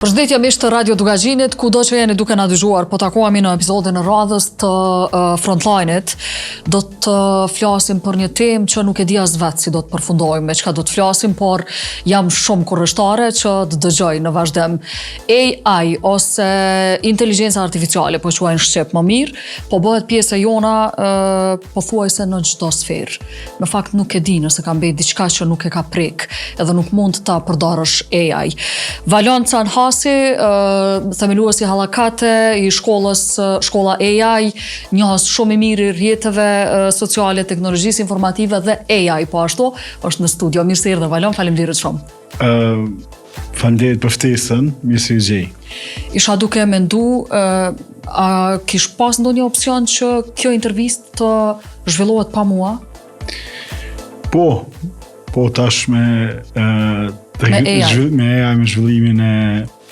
Përshëndetje miq të Radio Dugazhinit, kudo që jeni duke na dëgjuar, po takohemi në episodin e radhës të Frontline-it. Do të flasim për një temë që nuk e di as vetë si do të përfundojmë, me çka do të flasim, por jam shumë kurrështare që të dëgjoj në vazhdim. AI ose inteligjenca artificiale, po quajnë shqip më mirë, po bëhet pjesë e jona pothuajse në çdo sferë. Në fakt nuk e di nëse ka mbet diçka që nuk e ka prek, edhe nuk mund ta përdorësh AI. Valon themeluesi hallakate i shkolla AI, njohës shumë i mirë i rrjeteve sociale, teknologjisë informative dhe AI po ashtu, është në studio. Mirë se erdhe Valon, faleminderit shumë. Faleminderit për ftesën, mirë se u gjej. Isha duke mendu, a kish pas ndonjë opsion që kjo intervistë të zhvillohet pa mua? Po tash me AI, me zhvillimin e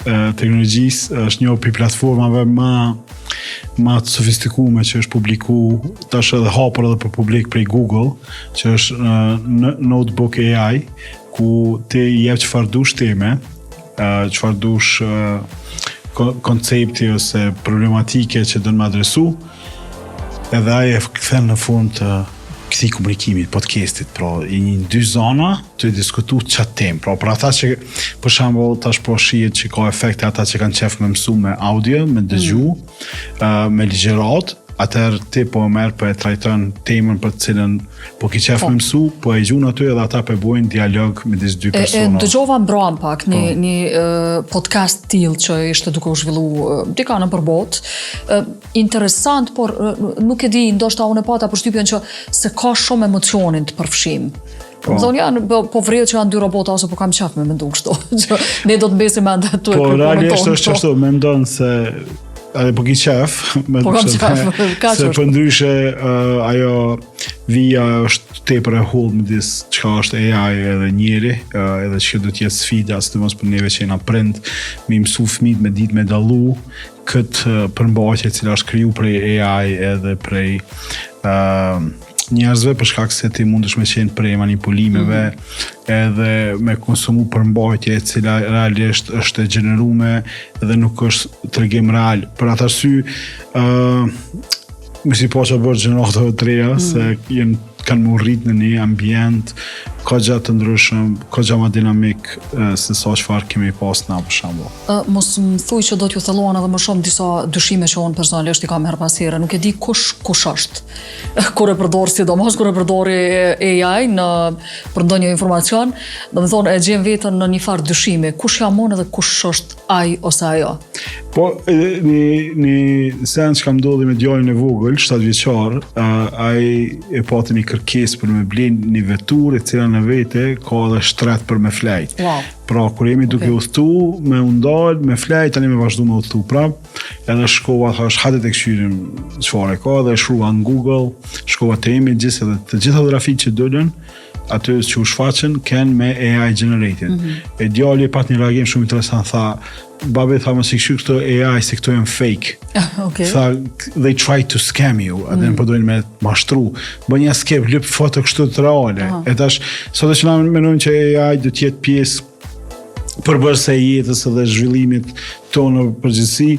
teknologjisë, është një për platformave ma të sofistikume që është publiku, tash edhe hapur edhe për publik prej Google, që është Notebook AI, ku ti jep çfarë dush teme, çfarë dush koncepti ose problematike që do të më adresu, edhe ai e kthen në fund të këtij komunikimit, podcastit, pra i një dy zona të diskutu çfarë temë. Pra për ata që për shembull tash po shihet që ka efekte ata që kanë qef me mësu me audio, me dëgju, me ligjërat, atëherë ti po merr po e trajton temën për të cilën po ki qef me mësu, po e gjun aty edhe ata po bojnë dialog midis dy persona. Dëgjova mbram pak një podcast tillë që ishte duke u zhvillu dika nëpër botë. Interesant, por nuk e di, ndoshta unë pata përshtypjen që se ka shumë emocionin të përfshim. Më thonë janë, po vret që janë dy robota ose po kam qef me mendu kështu. Ne do të mbesim ende tu e Po realisht është ashtu, mendon se edhe po ki qef, se për ndryshe ajo vija është tepër e hull midis çka është AI edhe njeri, edhe që do të jetë sfida, sidomos për neve që jena prind, me mësu fëmijët me ditë me dallu këtë përmbajtje e cila është kriju prej AI edhe prej njerëzve, për shkak se ti mundesh me qenë prej manipulimeve edhe me konsumu përmbajtje e cila realisht është e gjenerume dhe nuk është tregim real. Për atë arsye, më si po që bërë gjeneratave të reja, se kanë më rrit në një ambient ka gjatë të ndryshëm, ka gjatë ma dinamik se sa çfarë kemi pas na për shembull. Mos më thuj që do t'ju thelluan edhe më shumë disa dyshime që unë personalisht i kam her pas here. Nuk e di kush është. Kur e përdor, sidomos kur e përdori AI për ndonjë informacion, domethënë e gjen veten në një farë dyshimi. Kush jam unë dhe kush është ai ose ajo? Po, një sens që kam ndodhi me djalin e vogël, 7 vjeçar, ai e pati një kërkesë për me blenë një veturë e cila në vete ka edhe shtret për me flejt. Wow. Pra, kur jemi duke udhëtu, me undal, me flejt, tani me vazhdu me udhëtu prap, edhe shkova, thash, hajde të këshyrim çfarë ka, dhe shruva në Google, shkova të images, edhe të gjitha fotografitë që dolën, aty që u shfaqen, kanë me AI generated. E djali pat një reagim shumë interesant, tha, babi tha mos i këshy këto AI se këto janë fake. Okay. Tha, they try to scam you, edhe po dojnë me mashtru. Bën një skep, lyp foto kështu të reale. E tash, sot që na mendojmë që AI do të jetë pjesë përbërëse e jetës edhe zhvillimit tonë në përgjithësi,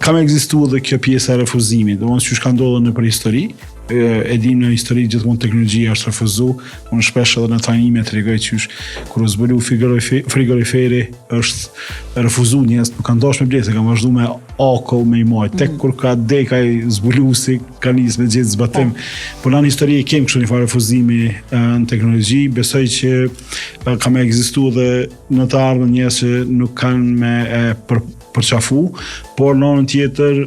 kam ekzistuar dhe kjo pjesa e refuzimit, domethënë që ka ndodhur në përhistori. E dim në histori gjithmonë teknologjia është refuzu. Unë shpesh edhe në trajnime tregoj qysh kur u zbulu frigoriferi është refuzu, njerëz nuk kanë dashur me blesë, kanë vazhduar me akull me i majt. Tek kur ka dekaj zbulusi ka nisë me gjithë zbatim. Po në histori e kem kështu një farë refuzimi në teknologji. Besoj që ka me ekzistuar dhe në të ardhmen njerëz që nuk kanë me përqafu, por në anën tjetër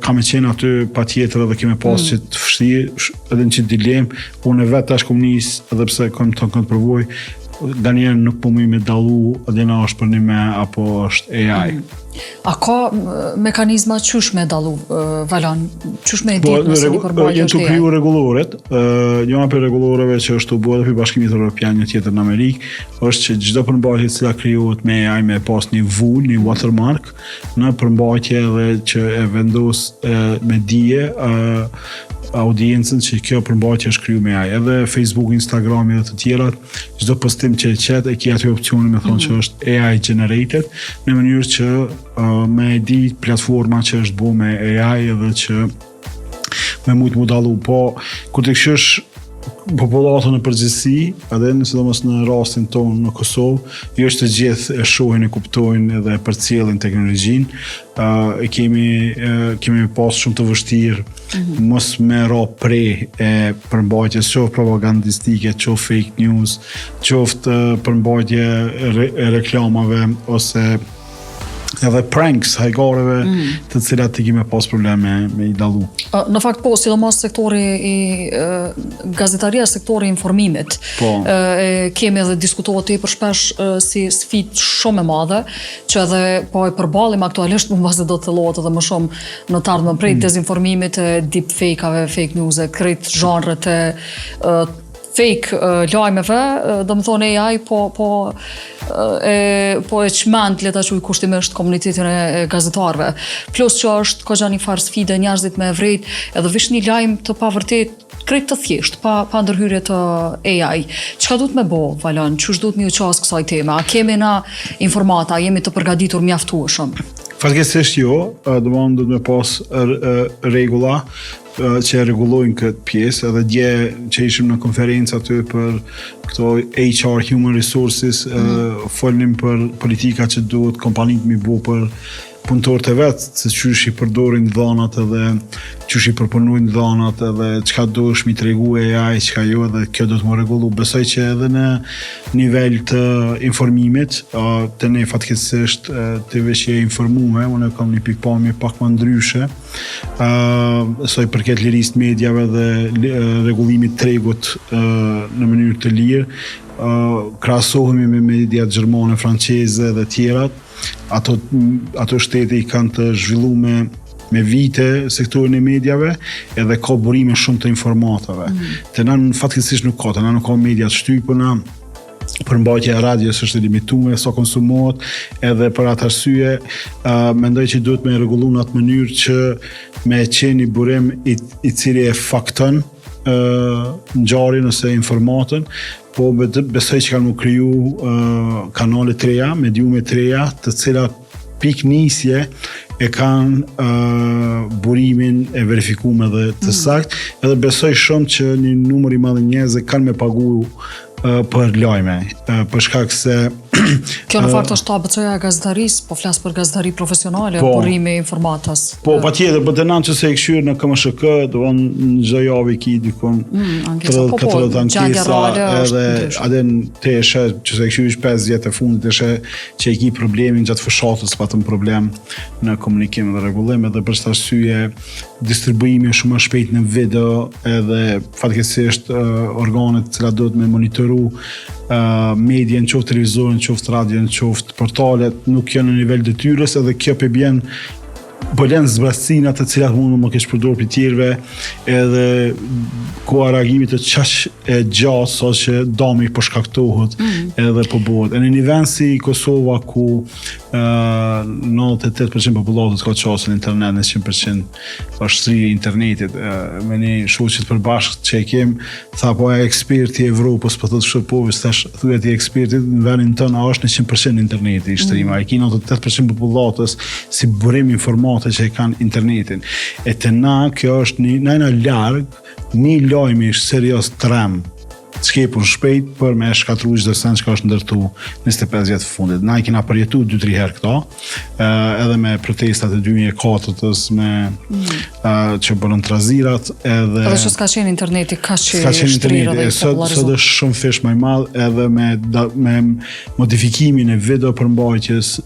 kam e qenë aty pa tjetër edhe keme pas që të fështirë edhe në që dilem, unë e vetë tash kom nis edhe pse kom të provoj, Daniel nuk po më me dallu edhe na është për një me apo është AI. A ka mekanizma qysh me dallu, Valon? Qysh me ditë nëse një përbajtje është AI? Jenë të kriju reguloret, njëna për reguloreve që është të bua dhe për Bashkimit Evropian një tjetër në Amerikë, është që çdo përmbajtje që cila krijohet me AI me pas një vull, një watermark, në përmbajtje dhe që e vendos me dije audiencën që kjo përmbajtje është kriju me AI. Edhe Facebook, Instagram dhe të tjerat, çdo postim që e qet e ki aty opcionin me thonë që është AI generated, në mënyrë që me di platforma që është bu me AI edhe që me mujtë mu dalu. Po, kur të këshësh populatën në përgjithësi, edhe sidomos në rastin tonë në Kosovë, jo është të gjithë e shohin, e kuptojnë edhe e përcjellin teknologjinë. Kemi pas shumë të vështirë mos me ra prej e përmbajtjes, qoftë propagandistike, qoftë fake news, qoftë përmbajtje e reklamave ose edhe pranks, hajgareve të cilat të kime pas probleme me i dalu. Në fakt po, sidomos sektori i gazetaria, sektori i informimit. Po. Kemi edhe diskutuar tepër shpesh si sfidë shumë e madhe, që edhe po e përballim aktualisht, më bazë do të thellohet edhe më shumë në të ardhmen prej dezinformimit, deepfake-ave, fake news, krejt zhanret e fake lajmeve, do më thonë AI po e çmend le ta quaj kushtimisht komunitetin e gazetarëve. Plus që është kogja një farë sfide njerëzit me vrejt edhe vish një lajm të pavërtet krejt të thjesht, pa ndërhyrje të AI. Çka duhet me bo, Valon? Çush duhet me u qas kësaj teme? A kemi na informata, jemi të përgatitur mjaftueshëm? Fatkeqësisht jo, domethënë duhet me pas rregulla që rregullojnë këtë pjesë, edhe dje që ishim në konferencë aty për këto HR, Human Resources, folnim për politika që duhet kompanitë mi bu për punëtorët e vetë, se qysh i përdorin dhanat edhe qysh i përpunojnë dhanat edhe çka duhesh mi tregu AI, çka jo, edhe kjo do të më rregullu. Besoj që edhe në nivel të informimit, të ne fatkeqësisht të veç je informume, unë kam një pikpamje pak më ndryshe, soi përket lirisë mediave dhe rregullimit tregut në mënyrë të lirë, krahasohemi me mediat gjermane, franceze dhe tjerat. Ato shtete i kanë të zhvilluar me vite sektorin e mediave edhe ka burime shumë të informatave. Te na fatkeqësisht nuk ka, te na nuk ka media të shtypuna, përmbajtja e radios është e limituar sa konsumohet, edhe për atë arsye mendoj që duhet me rregullu në atë mënyrë që me qenë një burim i cili e fakton ngjarjen ose informatën, po besoj që kanë më kriju kanale të reja, mediume të reja, të cilat piknisje e kanë burimin e verifikuar dhe të sakt, edhe besoj shumë që një numër i madh njerëzve kanë me pagu për lajme, për shkak se kjo në fakt është ABC-ja e gazetarisë, po flas për gazetari profesionale, burimi i informatës. Po, patjetër, po të nanë që se e këshyrë në KMSHK, do në çdo javë ki dikon 30-40 ankesa, edhe adhen të eshe që se e këshyrë 5 vjetë e fundit, eshe që e ki problemin gjatë fshatës, patëm problem në komunikim dhe rregullim, edhe për shtë arsye distribuimi shumë më shpejt në video, edhe fatkeqësisht organet cilat do të me monitoru medien, qoftë televizorin, qoftë radion, qoftë portalet, nuk janë në nivel detyrës, edhe kjo po lënë zbrazësina të cilat mund më kesh përdorur për tjerëve, edhe koha reagimit të qaq e gjatë sa që dami po shkaktohet edhe po bëhet. Në një vend si Kosova ku 98% popullatës ka qasën internet, në 100% është shtrirë internetit, me një shoqet përbashkët që e kem, tha po e eksperti i Evropës, po thotë shërpovis, thash thuhet i ekspertit në vendin tonë është në 100% interneti i shtrima, e ki 98% popullatës si burim informatë që e kanë internetin. E të na, kjo është një largë një lojmi serios trem skepur shpejt për me shkatru çdo sen që është ndërtu 25 vjetë fundit. Na i kena përjetu 2-3 herë këto, edhe me protestat e 2004-ës që bërën trazirat, edhe që s'ka qenë interneti ka që shtrirë dhe i popularizuar. Sot është shumë fish më i madh, edhe me modifikimin e video përmbajtjes,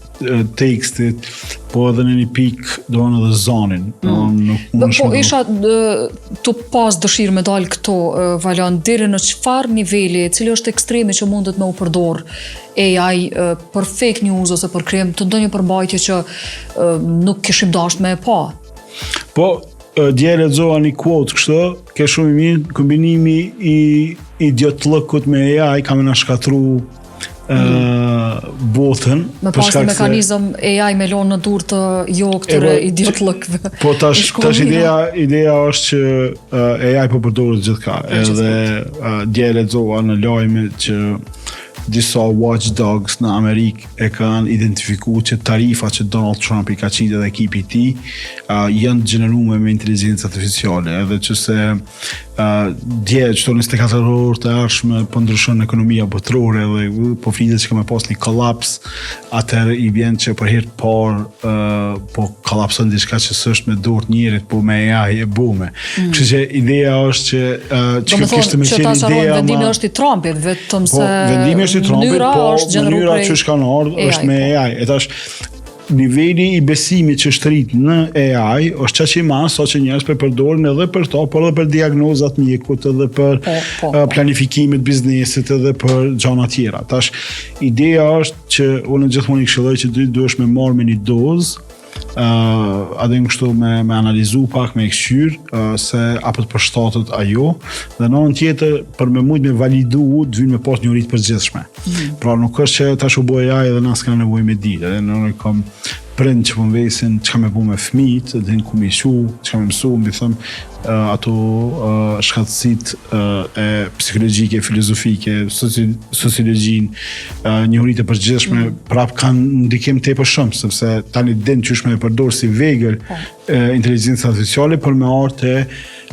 tekstit, po edhe në një pikë do në edhe zonin. Po isha të pas dëshirë me dalë këto, Valon, deri në çfarë niveli, cili është ekstremi që mundet me u përdor AI për fake news ose për krim të ndonjë përmbajtje që nuk kishim dashur me pa. Po, dje lexova një quote kështu, ke shumë i mirë, kombinimi i idiotlëkut me AI ka me na shkatru botën. Me pas një mekanizëm AI me lonë në dur të jo këtyre idiotlëkve. Po tash ideja është që AI po përdoret gjithka. Edhe dje lexova në lajme që disa watchdogs në Amerikë e kanë identifikuar që tarifat që Donald Trump i ka qitë dhe ekipi i tij janë gjeneruar me inteligjencë artificiale, edhe që se dje çto 24 orë të ardhshme po ndryshon ekonomia botërore dhe po flitet që ka me pas një kollaps, atëherë i vjen që për herë të parë po kollapson diçka që s'është me dorë të njerit, po me AI e bume. Kështu që ideja është që kishte më qenë ideja. Vendimi është i Trumpit, vetëm se vendimi është i Trumpit, po mënyra që shka në ardhë është me AI. E tash, niveli i besimit që është rrit në AI është që i masë, sa që njerëz për përdorin edhe për to, por edhe për diagnozat mjekut, edhe për planifikimit biznesit, edhe për gjana tjera. Tash, ideja është që unë gjithmonë i këshilloj që duhesh me marrë me një dozë, adem kështu me analizu pak, me këshyr se apo të përshtatet ajo, dhe në anën tjetër për me mujt me validu të vynë me pas një uritë përgjithshme. Pra nuk është që tash u bëj AI dhe na s'ka nevojë me ditë, edhe në kam prind që përmvesin që ka me bu me fmit, dhe në ku me ishu, që ka me mësu, mbi thëmë ato shkatësit e psikologjike, filozofike, sociologjin, njohuritë e përgjithshme, prap kanë ndikim tepër shumë, sepse tani din që është me përdorë si vegël inteligjencë artificiale, për me artë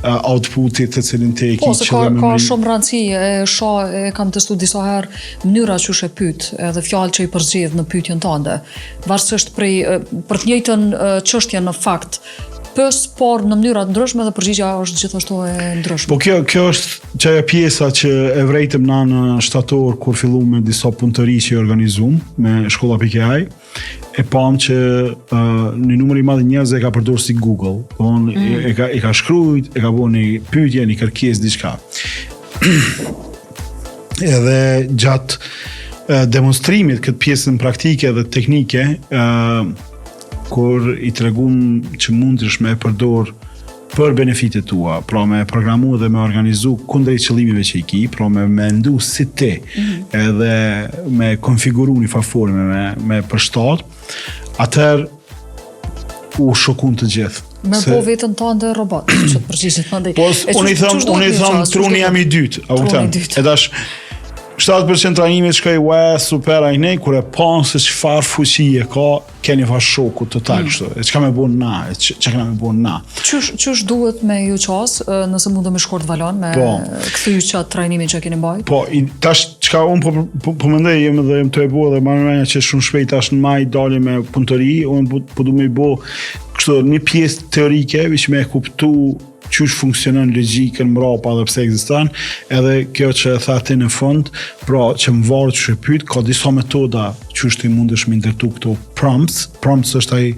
outputit të cilin te e ki që dhe ka shumë rëndësi, e kam testu disa herë mënyra që është e pyet, edhe fjalë që i përgjith në pyetjen tënde, varësisht për të njëjtën çështje në fakt, por në mënyra të ndryshme dhe përgjigja është gjithashtu e ndryshme. Po kjo është çaja pjesa që e vrejtëm na në shtator kur filluam me disa punëtëri që i organizuam me shkolla.ai. E pam që një numër i madh njerëz e ka përdorur si Google, e ka shkruajt, e ka bënë një pyetje, një kërkesë diçka. Edhe gjatë demonstrimit këtë pjesën praktike dhe teknike, kur i tregum që mundesh me përdor për benefitet tua, pra me programu dhe me organizu kundrejt qëllimive që i ki, pra me mendu si ti, edhe me konfiguru një farforme, me përshtat, atëherë u shokun të gjithë. Me po vetën tënde robot, që të përgjishit të ndaj. Po, unë i thëm, truni jam i dytë, e dash, 7% trajnimit shkoj super ajnej, kur e panë se çfarë fuqi e ka, keni fa shoku total kështu. E çka me bën na, çka kena me bën na. Qysh duhet me ju qas, nëse mundë me shkort valon, me kthy çat trajnimin që keni mbajt? Po, tash çka unë po mendoj jem të e bëu dhe më mendja që shumë shpejt tash në maj dalim me punëtori, unë po du me bëu kështu një pjesë teorike, që me kuptu qysh funksionon logjikën mbrapa dhe pse ekziston, edhe kjo që e tha ti në fund, pra që më varë që e pyet, ka disa metoda qysh ti mundesh me ndërtu këto prompts është ai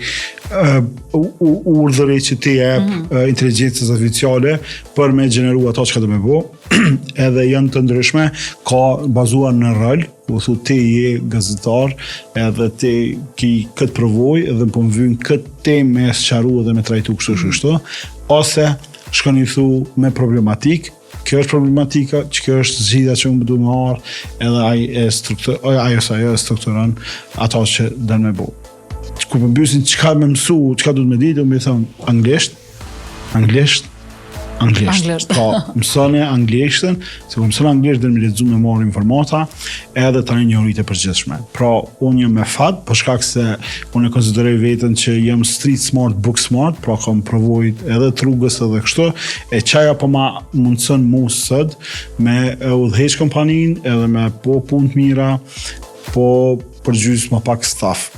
urdhëri që ti jep inteligjencës artificiale për me gjeneru ato që ka do me bo, edhe janë të ndryshme, ka bazuar në rol, ku thu ti je gazetar, edhe ti ki këtë përvoj, edhe po më vyn këtë temë me sqaru dhe me trajtu kështu, ose shkoni thu me problematik, kjo është problematika, që kjo është zgjidhja që unë du me marrë, edhe ajo e strukturon ato që dënë me bo. Kur për mbysin çka me mësu, çka du të me ditë, unë me thëmë anglisht. Po, mësoni anglishtën, se kur mësoni anglisht dhe me lexu me marrë informata, edhe tani njohuritë e përgjithshme. Pra, unë jam me fat, për shkak se unë e konsideroj veten që jam street smart, book smart, pra kam provojt edhe trugës edhe kështu, e qaja po ma mundëson mu sot me udhëheq kompaninë, edhe me po punë të mira, po përgjys më pak staff.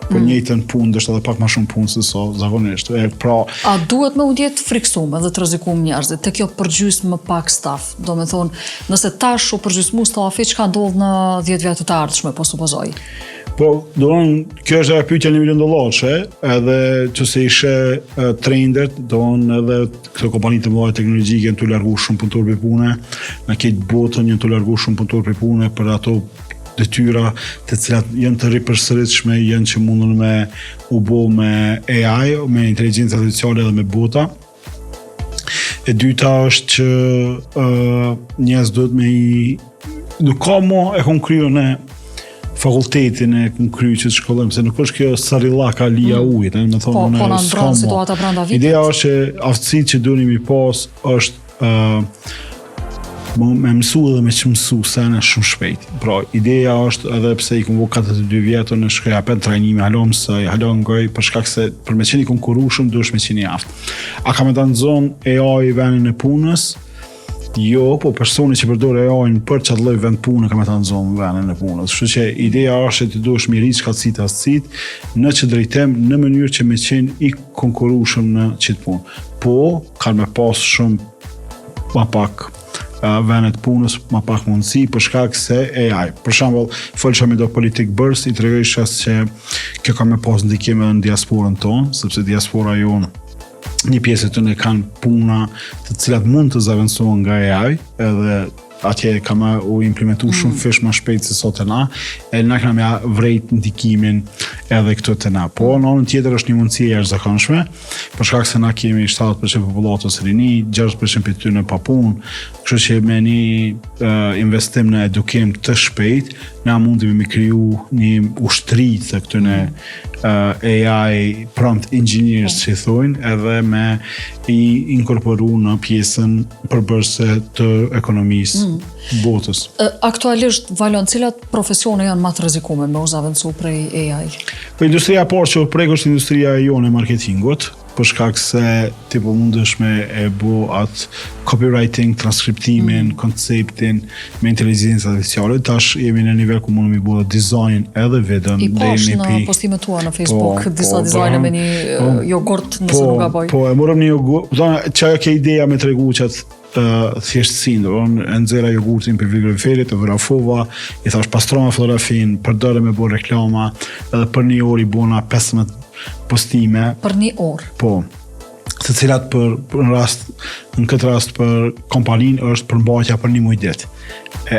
Po njëjtën punë, është edhe pak më shumë punë se sa zakonisht. A duhet me u ndjetë friksuar edhe të rrezikum njerëzit te kjo përgjys më pak staff? Do me thonë, nëse tash u përgjysmu staffi, çka ndodh në 10 vjet të ardhshme, po supozoj? Po, kjo është e pyetja $1 milion, edhe që se ishe trained, edhe këto kompani të mëdha teknologjike janë të largu shumë punëtor për pune, në këtë botën janë të largu shumë punëtor për pune për ato detyra të cilat janë të ripërsëritshme, janë që mundën me u bo me AI, me inteligjencë artificiale dhe me bota. E dyta është që njerëz duhet me nuk ka mo e kon kryo në fakultetin e kum kry që të shkollojmë, se nuk është kjo sarillaka lija ujit, me thonë Po unë na s'kam ndron mo. situata brenda vitit. Ideja është që aftësitë që duhet mi pas është me mësu dhe me që mësu sene shumë shpejt. Pra, ideja është edhe pse i kumë 42 vjetër në shkoja për trajnimi, halo mësoj, halo ngoj, për shkak se për me qeni konkurushëm, duhesh me qeni aftë. A ka me të nëzonë AI venin e punës? Jo, po personi që përdor AI-n për çat lloj vend pune ka me të nëzonë venin e punës. Kështu që ideja është që ti duhesh mi rritë shkallësitë astësitë në që drejtem në mënyrë që me qenë i konkurushëm në qitë punë. Po, ka me pas shumë ma pak venet punës ma pak mundësi për shkak se AI. Për shembull, folësha me do politik bërës, i tregojsha se kjo ka me pas ndikime në diasporën tonë, sepse diaspora jonë një pjesë të ne kanë puna të cilat mund të zaventohen nga AI, edhe atje ka me u implementu shumë fish ma shpejt se sot e na kena me vrejt ndikimin edhe këto të na. Po, në anën tjetër është një mundësi e jashtëzakonshme, për shkak se na kemi 70% popullatës rini, 60% për ty në pa punë, kështu që me një investim në edukim të shpejt, na mund të me kriju një ushtri të këtune AI prompt engineers që i thojnë, edhe me i inkorporu në pjesën përbërëse të ekonomisë botës. Aktualisht, Valon, cilat profesione janë më të rrezikume me u zaventsu prej AI? Po industria parë që u prek është industria jonë e marketingut, për shkak se ti po mundesh me e bo atë copywriting, transkriptimin, konceptin me inteligencë artificiale. Tash jemi në nivel ku mundemi bo design edhe videon. I pash në postimet tua në Facebook, disa dizajne me një jogurt, nëse nuk gaboj. Po, e morëm një jogurt, çaja ke ideja me tregu qatë thjeshtësinë, e nxera jogurtin për frigoriferit, e vrafova, i thash pastroma fotografin, përdore me bo reklama, edhe për një orë i bona 15 postime. Për një orë? Po, të cilat në këtë rast për kompaninë është përmbajtja për një muj ditë.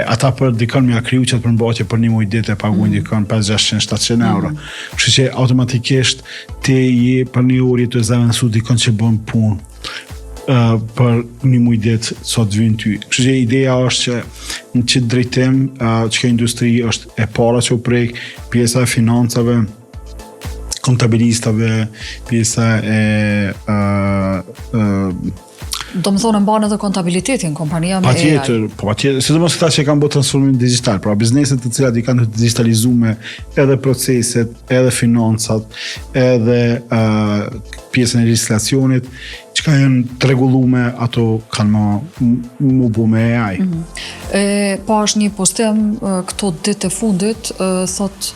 Ata për dikon me akriju që të përmbajtja për një muj ditë e paguajnë dikon 500-600-700 euro. Kështu që automatikisht ti je për një orë të zaventu dikon që bën punë për një muj ditë sot vjen ty. Kështu që ideja është që në çdo drejtim që ka industri është e para që u prek, pjesa e financave, kontabilistave, pjesa e do më thonë mbanë edhe kontabilitetin, kompania me AI. Patjetër, sidomos këta që kanë bërë transformim digital, pra bizneset të cilat i kanë të digitalizuar edhe proceset, edhe financat, edhe pjesën e legjislacionit, çka janë të rregulluar, ato kanë më bu me AI. Pa është një postim këto ditë e fundit, thot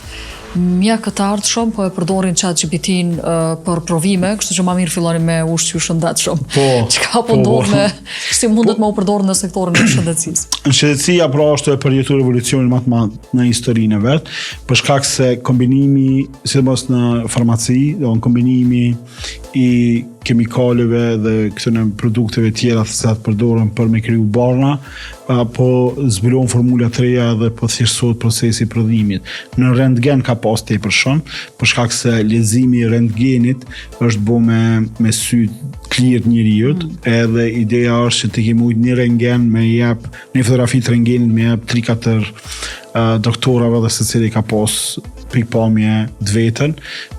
mjekët të ardhshëm po e përdorin ChatGPT-n për provime, kështu që më mirë filloni me ushqy shëndetshëm. Çka po ndodh me si mundet më u përdorur në sektorin e shëndetësisë? Në shëndetësia pra është e përjetuar revolucionin më të madh në historinë e vet, për shkak se kombinimi, sidomos në farmaci, kombinimi i kemikaleve dhe këtyre produkteve tjera që përdoren për me kriju barna, po zbulon formula të reja dhe po thjeshtësohet procesi i prodhimit. Në rentgen ka pas tepër shumë, për shkak se lezimi i rentgenit është bo me sy klirë njeriut, edhe ideja është që ti ke mujt një rentgen me jep, një fotografi të rentgenit me jep 3-4 doktorave dhe secili ka pas pikpamje të vetën,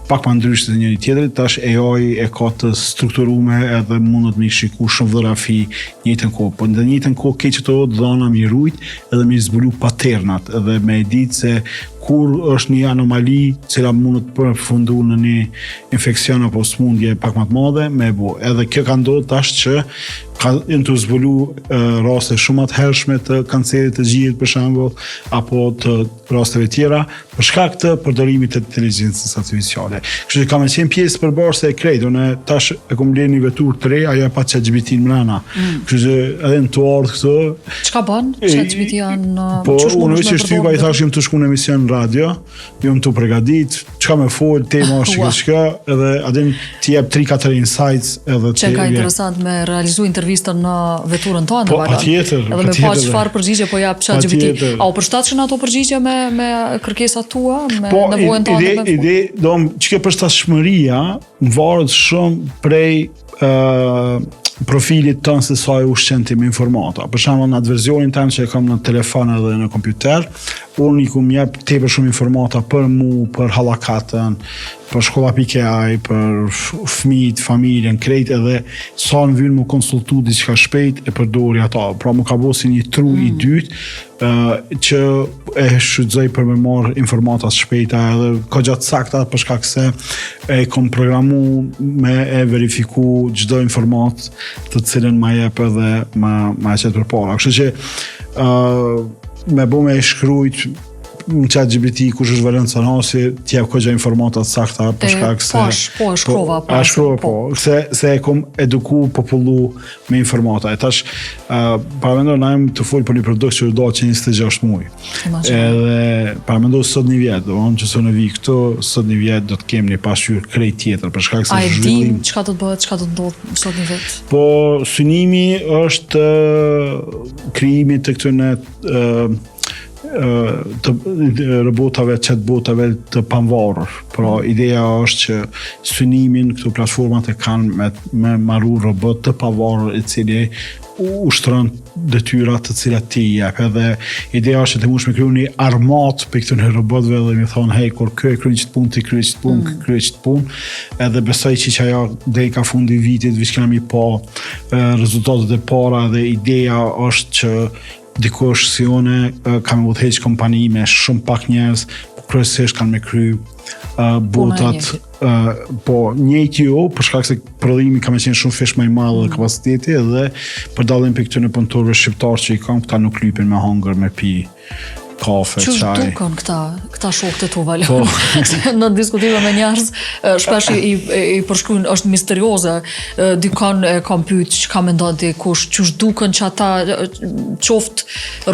pak më ndryshë të njëri tjetërit, tash AI e ka të strukturume edhe mundet me i shiku shumë fotografi njëjtën kohë. Po në njëjtën kohë ke që të dhana me i rujt edhe me i zbulu paternat edhe me i ditë se kur është një anomali cila mundet përfundu në një infekcion apo smundje pak më të madhe, me bo. Edhe kjo ka ndodhur tash që ka të zbulu raste shumë të hershme të kancerit të gjillit për shembull, apo të rasteve tjera, për shkak të përdorimit të inteligjencës artificiale. Kështu që ka me qenë pjesë përbërëse e krejt, unë tash e kom blerë një vetur të re, ajo e pa ChatGPT-n mrena. Kështu që edhe në të ardhë këto. Çka bën ChatGPT janë? Po, unë veç e shtypa i thash jam të shku në emision në radio, jam të pregadit, çka me fol, tema është çka, edhe adem ti jep 3-4 insights edhe që ka interesant me realizu intervistën në veturën tonë. Po, patjetër. Edhe me pa çfarë përgjigje po jap ChatGPT. A u përshtatshën ato përgjigje me kërkesat tua, me nevojën tonë? Ide, çka përshtatshmëria varet shumë prej profilit tënë se sa e ushqen ti me informata. Për shembull, në atë versionin tënë që e kam në telefon edhe në kompjuter, unë i kum jep tepër shumë informata për mu, për hallakatën, për shkolla.ai, për fëmijët, familjen, krejt edhe sa në vynë mu konsultu diçka shpejt e përdori ata. Pra mu ka bo si një tru i dytë që e shfrytëzoj për me marrë informata shpejta edhe ka gjatë sakta për shkak se e kom programu me e verifiku çdo informat të cilën ma jep edhe ma qetë për para. Kështu që me bo me e shkrujt në ChatGPT kush është Valen Canasi t'jep këgja informatat sakta për shkak se se e kom eduku popullu me informata. E tash paramendoj najmë të folë për një produkt që do që 26 muj. Edhe paramendoj sot një vjetë, do që së në vi këto, sot një vjetë do të kem një pasqyr krejt tjetër për shkak se a e dim çka do të bëhet, çka do të ndodhë sot një vjetë? Po synimi është krijimi të këtyne të robotave, chatbotave të pavarur. Pra, ideja është që synimin këto platformat e kanë me marru robot të pavarur i cili ushtron detyrat të cilat ti jep. Edhe ideja është që të mush me kriju një armat për këtyre robotëve dhe mi thonë, hej, kur kjo e kryen qëtë punë, ti kryen qëtë punë, kryen qëtë punë. Edhe besoj që ajo deri ka fundi vitit, vish kena mi pa rezultatet e para dhe ideja është që dikush si une kam udhëheq kompani me shumë pak njerëz, kryesisht kanë me kry botat, po njëjtë jo, për shkak se prodhimi ka me qenë shumë fish më i madh dhe kapaciteti edhe për dallim për këtyre punëtorëve shqiptar që i kam, këta nuk lypen me hangër, me pi kafe, çaj. Çu duken këta shokët e tu Valen? Në diskutime me njerëz, shpesh i përshkruajnë është misterioze. Dikon e kam pyet çka mendon ti kush, çu duken që ata qoftë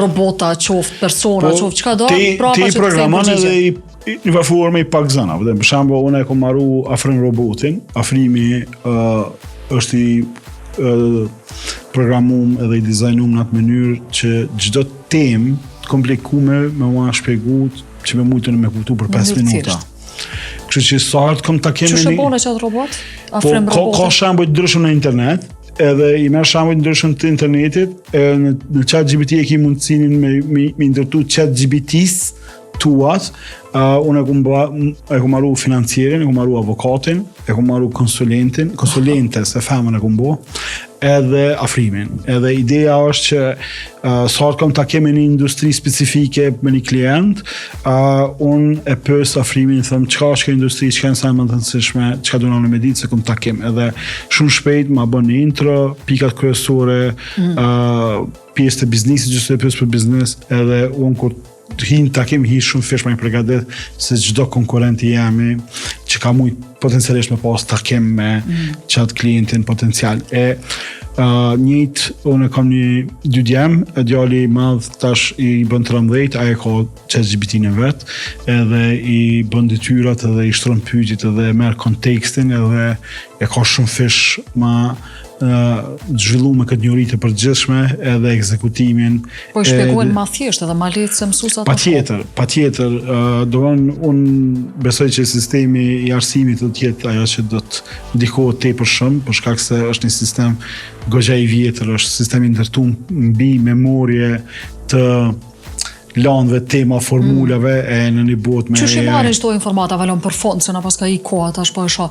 robota, qoftë persona, qoftë çka do, ti programon edhe në formë i pak zëna. Për shembull, unë e kam marru afrim robotin. Afrimi është i programum edhe i dizajnum në atë mënyrë që çdo temë komplikume me mua shpjegu që me mujtën me kuptu për 5 minuta. Kështu që sartë kom ta kemi... Që shëbone që atë robot? Afrim robotin? Ka shembujt ndryshëm në internet, edhe i merr shembujt ndryshëm të internetit, në ChatGPT e ki mundësinin me ndërtu ChatGPT-s tuat, unë e ku marru financierin, e ku marru avokatin, e ku marru konsulente, se femën e ku mbo, edhe afrimin. Edhe ideja është që sartë kom ta kemi një industri specifike me një klient, unë e pës afrimin, thëmë qka është ka industri, qka në sajmë të nësishme, qka du në me ditë se kom ta kem. Edhe shumë shpejt ma bën një intro, pikat kryesore, pjesë të biznisit, gjithë të pjesë për biznes, edhe unë kur hinë takim hi shumë fish me i pregadet se çdo konkurent i jemi që ka mujt potencialisht me pas takim me qatë klientin potencial. Njëjtë, unë kam një dy djem, djali i madh tash i bën 13, ai ka ChatGPT në vet, edhe i bën detyrat edhe i shtron pyetjet edhe merr kontekstin edhe e ka shumë fish ma zhvillu me këtë njohuri të përgjithshme edhe ekzekutimin. Po i shpjegojnë ma thjesht edhe ma lehtë se mësuesat. Patjetër, unë besoj që sistemi i arsimit do të jetë ajo që do të ndikohet tepër shumë, për shkak se është një sistem goxha i vjetër, është sistemi ndërtuar mbi memorje të lanëve, tema, formulave e në një botë me... Qysh i marrin çdo informata, Valon, për fond, se na pas ka i koha tash po e shoh.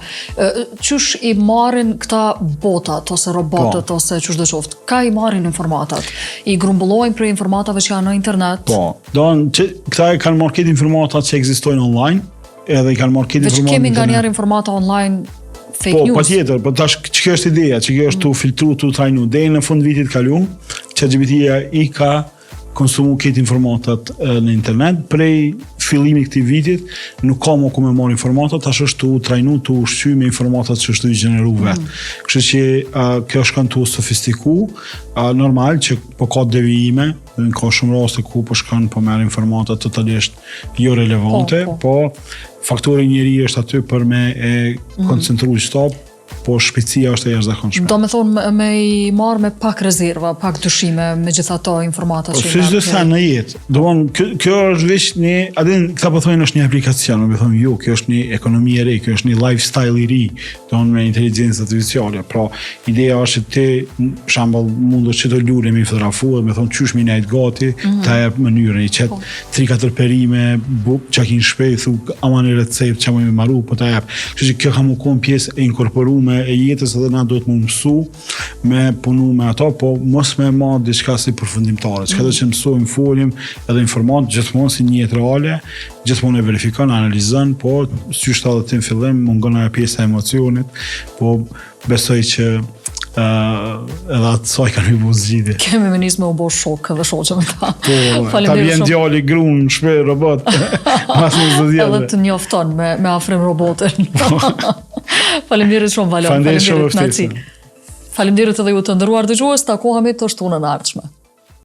Qysh i marrin këta botat, ose robotët, ose qysh do qoftë? Ka i marrin informatat? I grumbullojnë për informatave që janë në internet? Po, këta e kanë marrë këtë informatat që ekzistojnë online, edhe i kanë marrë këtë informatat... Veç kemi nga njerë informata online fake news? Po, patjetër, po tash që kjo është ideja, që kjo është tu filtru, tu trajnu. Deri në fund vitit kalu, ChatGPT-ja i ka konsumu këtë informatat në internet, prej fillimi këtij vitit nuk ka më ku me marrë informatat, tash është tu trajnu, tu ushqy me informatat që është tu i gjeneru vetë. Kështu që kjo shkon tu sofistiku, normal që po ka devijime, ka shumë raste ku po shkon po merr informata totalisht jo relevante, po faktori njeri është aty për me e koncentru stop, po shpejtësia është e jashtëzakonshme. Do me thonë me i marrë me pak rezerva, pak dyshime me gjitha ato informata që Si çdo sa në jetë. Kjo është veç një, adin këta po thonë është një aplikacion, më thonë jo, kjo është një ekonomi e re, kjo është një lifestyle i ri, me inteligjencë artificiale. Pra, ideja është që ti, për shembull, mundesh çdo lule me fotografuar, më thonë qysh më nejt gati, ta jep mënyrën i çet 3-4 perime, çakin shpejt, ama në recept çamë më marru, po ta jep. Kështu që kjo ka më kon pjesë e inkorporuar e jetës edhe na duhet më mësu me punu me ato, po mos me marr diçka si përfundimtare. Çka do të mësojmë, folim edhe informat gjithmonë si një jetë reale, gjithmonë e verifikon, analizon, po si është edhe tim fillim, mungon ajo pjesa e emocionit, po besoj që edhe atë saj kanë mi zgjidhje. Kemi me nisë me u bo shok edhe shoqe me ta. Po, ta vjen djali grunë, shpej robot, mas në zëdjede. Edhe të njofton me afrim robotin. Faleminderit shumë, Valon. Faleminderit shumë, Faleminderit edhe ju të nderuar dëgjues, takohemi të shtunën e ardhshme.